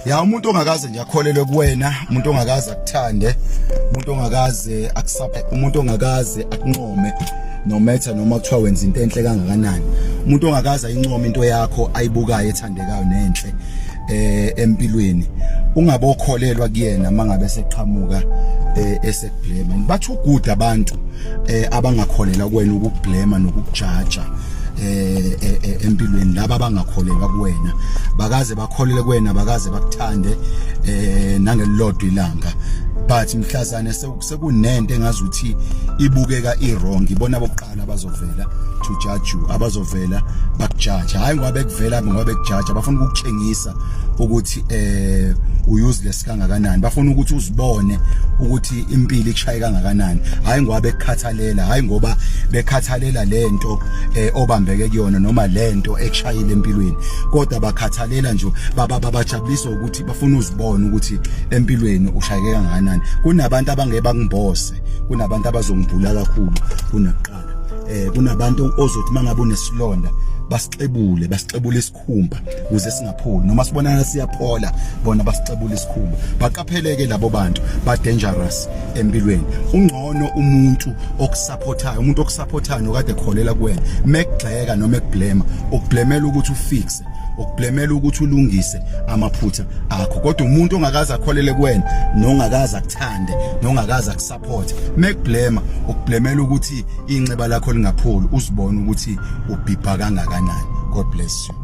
Ya umuntu ongakaze nje akholelwe kuwena, umuntu ongakaze akuthande, umuntu ongakaze akusaphe, umuntu ongakaze akunqome no matter noma kuthiwa wenza into enhle kangakanani, umuntu ongakaze ayincome into yakho ayibukayo ethandekayo nenhle empilweni, ungabe okholelwa kuyena mangabe seqhamuka eseblema. Bathu good abantu abangakholela kuwena ukublema nokukujaja empilweni, laba abangakholelwa kuwena bakaze bakholele kuwena, bakaze bakuthande nangelilodwa ilanga. But mhlazane sekunento engazuthi ibukeka iwrong, ibona bokuqala abazovela to judge you, abazovela bakujudge. Hayi ngoba bekuvela ngoba bekujudge, bafuna ukukutshengisa ukuthi useless kangakanani, bafuna ukuthi uzibone ukuthi impilo ikushaye kangakanani. Hayi ngoba bekukhathalela, hayi ngoba bekhathalela lento obambeke kuyona noma lento ekushayile empilweni, kodwa bakhathalela nje babajabulisa ukuthi bafuna uzibone ukuthi empilweni ushayeke kangakanani. Kunabantu abangeba ngibose, kunabantu abazongibhula kakhulu kunakuqala. Kunabantu ozothi mangabe unesilonda basixebule isikhumba ukuze singapholi, noma sibonana siyaphola bona basixebule isikhumba. Baqapheleke labo bantu ba dangerous empilweni. Ungcono umuntu okusupportayo, umuntu okusupportayo nokade ekholela kuwena, mekugxeka noma ekublema, ukublemela ukuthi ufixe, ukublemela ukuthi ulungise amaphutha akho. Kodwa umuntu ongakaze akholele kuwena, nongakaze akuthande, nongakaze akusupport, mekublema, ukublemela ukuthi inceba lakho lingapholi, uzibone ukuthi ubhibha kangakanani. God bless you.